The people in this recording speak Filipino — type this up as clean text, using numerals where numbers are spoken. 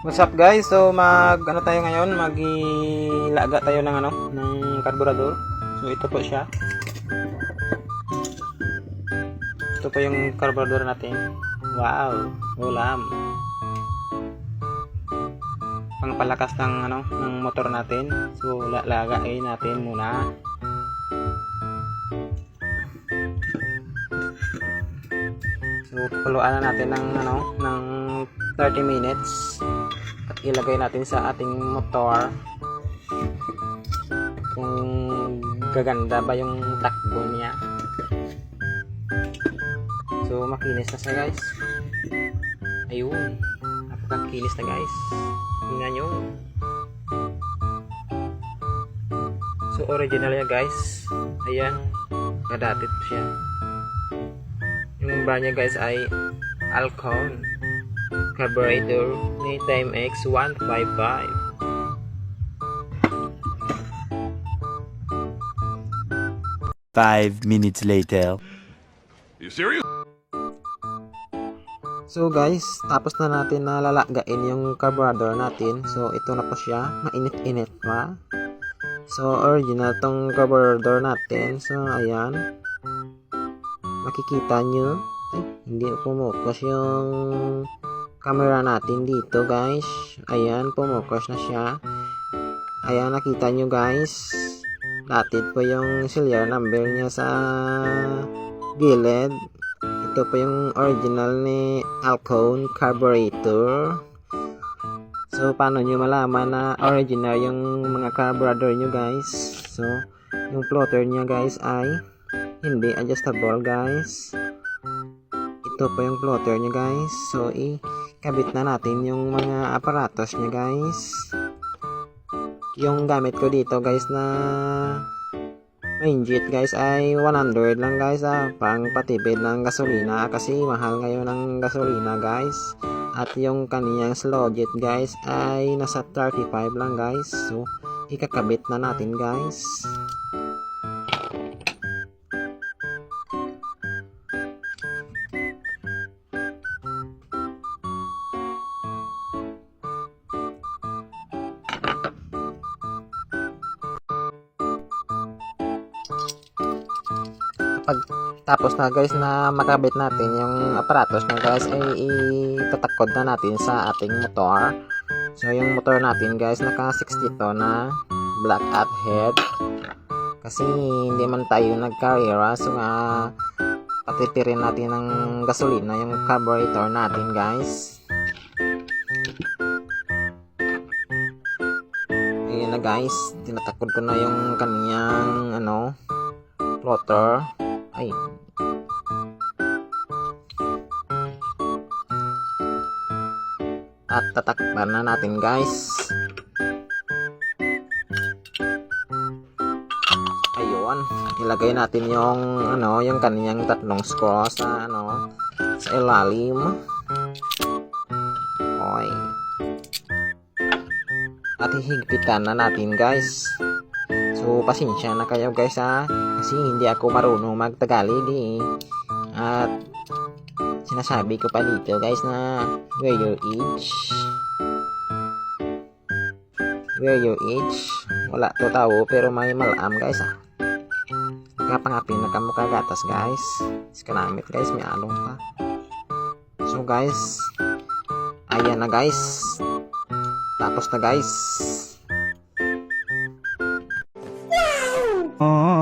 What's up guys? So ano tayo ngayon? Magilaga tayo ng ng karburador. So ito po siya. Ito po yung karburador natin. Wow, ulam. Pangpalakas ng ng motor natin. So lalagayin natin muna. So pakuluan na natin ng 30 minutes at ilagay natin sa ating motor kung gaganda ba yung takbo niya. So makinis na siya guys. Ayun, napakakinis na guys. Tingnan nyo. So original ya guys. Ayan, kadatit po siya. Yung brand niya guys ay Alcon carburetor ni Timex 155. Five minutes later. You serious? So guys, tapos na natin na lalagain yung carburetor natin. So ito na po siya, mainit-init pa. So original tong carburetor natin. So ayan, makikita nyo, ay hindi pumukus yung camera natin dito guys. Ayan, pumukus na siya. Ayan, nakita nyo guys, latid po yung serial number niya sa gilid. Ito po yung original ni Alcon carburetor. So paano nyo malaman na original yung mga carburetor nyo guys? So yung floater niya guys ay hindi adjustable guys. Ito po yung floater niya guys. So ikabit na natin yung mga aparatos niya guys. Yung gamit ko dito guys na Range guys ay 100 lang guys, pang patipid ng gasolina kasi mahal ngayon ang gasolina guys. At yung kaniyang slow jet guys ay nasa 35 lang guys. So ikakabit na natin guys. Tapos na guys na makabit natin yung aparatos na guys ay itatakod na natin sa ating motor. So yung motor natin guys naka 60 to na black out head kasi hindi man tayo nagkarera. So patitirin natin ng gasolina yung carburetor natin guys. Ayan na guys, tinatakod ko na yung kaniyang floater. Ay, at tatakpan na natin guys. Ayun, ilagay natin yung yung kaniyang tatlong screw sa sa ilalim. Okay. At hihigpitan na natin guys. So pasensya na kayo guys kasi hindi ako marunong magtagalog At sinasabi ko pa dito guys na wear your age. Wear your age. Wala to tao pero may malam guys Kapangapin na kamo kagatas guys. Iskanamit guys, may along pa. So guys, ayan na guys. Tapos na guys. Oh.